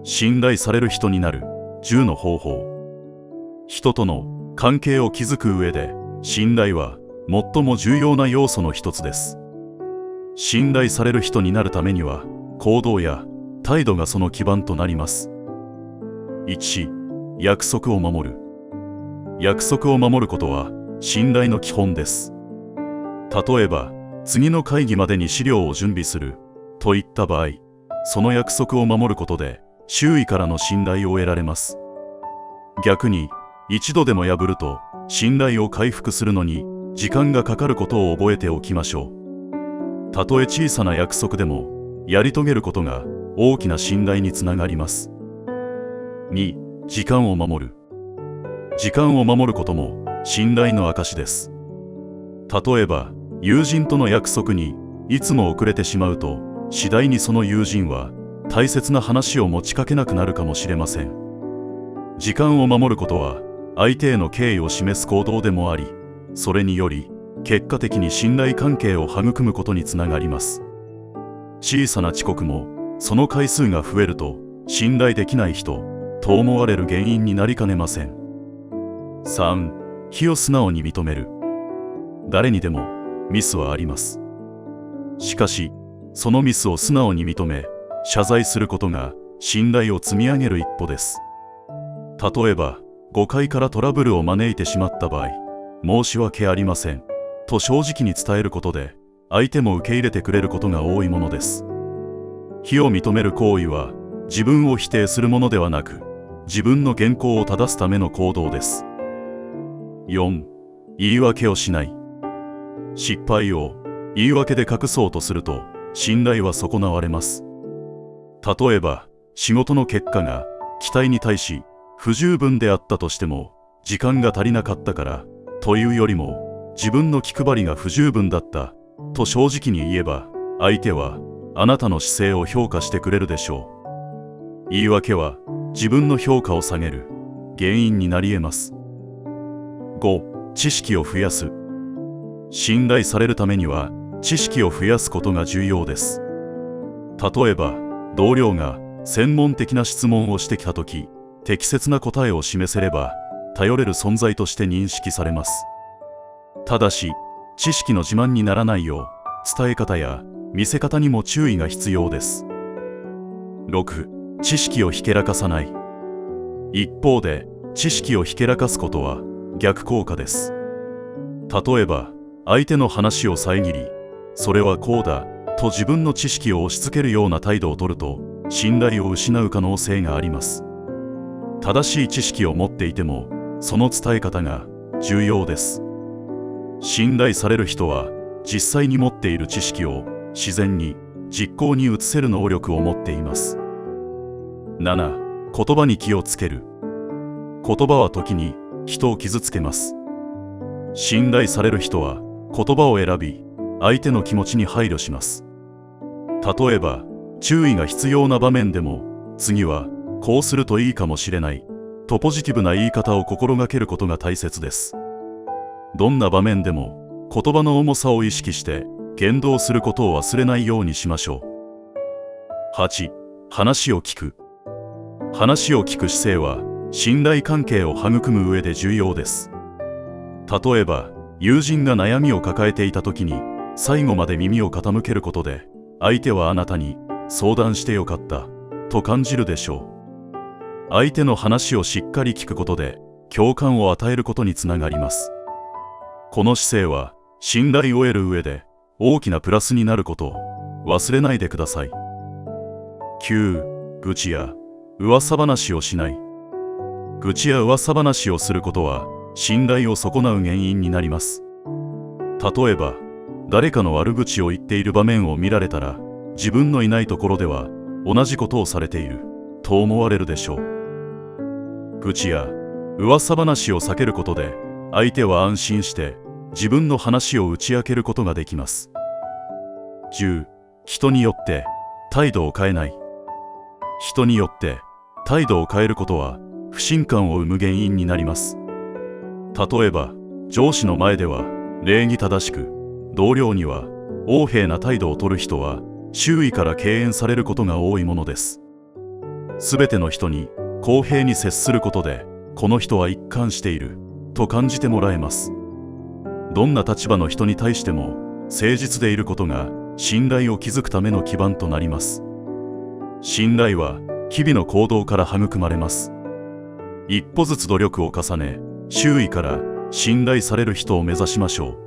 信頼される人になる10の方法。人との関係を築く上で、信頼は最も重要な要素の一つです。信頼される人になるためには、行動や態度がその基盤となります。1、約束を守る。約束を守ることは信頼の基本です。例えば、次の会議までに資料を準備するといった場合、その約束を守ることで周囲からの信頼を得られます。逆に、一度でも破ると信頼を回復するのに時間がかかることを覚えておきましょう。たとえ小さな約束でもやり遂げることが大きな信頼につながります。2、時間を守る。時間を守ることも信頼の証です。例えば、友人との約束にいつも遅れてしまうと、次第にその友人は大切な話を持ちかけなくなるかもしれません。時間を守ることは相手への敬意を示す行動でもあり、それにより結果的に信頼関係を育むことにつながります。小さな遅刻もその回数が増えると信頼できない人と思われる原因になりかねません。3、非を素直に認める。誰にでもミスはあります。しかし、そのミスを素直に認め、謝罪することが信頼を積み上げる一歩です。例えば、誤解からトラブルを招いてしまった場合、申し訳ありませんと正直に伝えることで、相手も受け入れてくれることが多いものです。非を認める行為は、自分を否定するものではなく、自分の原稿を正すための行動です。4、言い訳をしない。失敗を言い訳で隠そうとすると信頼は損なわれます。例えば、仕事の結果が期待に対し不十分であったとしても、時間が足りなかったからというよりも、自分の気配りが不十分だったと正直に言えば、相手はあなたの姿勢を評価してくれるでしょう。言い訳は自分の評価を下げる原因になり得ます。5、知識を増やす。信頼されるためには知識を増やすことが重要です。例えば、同僚が専門的な質問をしてきたとき、適切な答えを示せれば頼れる存在として認識されます。ただし、知識の自慢にならないよう伝え方や見せ方にも注意が必要です。6、知識をひけらかさない。一方で、知識をひけらかすことは逆効果です。例えば、相手の話を遮り、それはこうだと自分の知識を押し付けるような態度を取ると、信頼を失う可能性があります。正しい知識を持っていても、その伝え方が重要です。信頼される人は、実際に持っている知識を自然に実行に移せる能力を持っています。7、言葉に気をつける。言葉は時に人を傷つけます。信頼される人は言葉を選び、相手の気持ちに配慮します。例えば、注意が必要な場面でも、次はこうするといいかもしれないとポジティブな言い方を心がけることが大切です。どんな場面でも言葉の重さを意識して言動することを忘れないようにしましょう。8、話を聞く。話を聞く姿勢は信頼関係を育む上で重要です。例えば、友人が悩みを抱えていた時に最後まで耳を傾けることで、相手はあなたに相談してよかったと感じるでしょう。相手の話をしっかり聞くことで共感を与えることにつながります。この姿勢は信頼を得る上で大きなプラスになることを忘れないでください。9、愚痴や噂話をしない。愚痴や噂話をすることは信頼を損なう原因になります。例えば、誰かの悪口を言っている場面を見られたら、自分のいないところでは同じことをされていると思われるでしょう。愚痴や噂話を避けることで、相手は安心して自分の話を打ち明けることができます。10、人によって態度を変えない。人によって態度を変えることは不信感を生む原因になります。例えば、上司の前では礼儀正しく、同僚には横柄な態度を取る人は周囲から敬遠されることが多いものです。すべての人に公平に接することで、この人は一貫していると感じてもらえます。どんな立場の人に対しても誠実でいることが信頼を築くための基盤となります。信頼は日々の行動から育まれます。一歩ずつ努力を重ね、周囲から信頼される人を目指しましょう。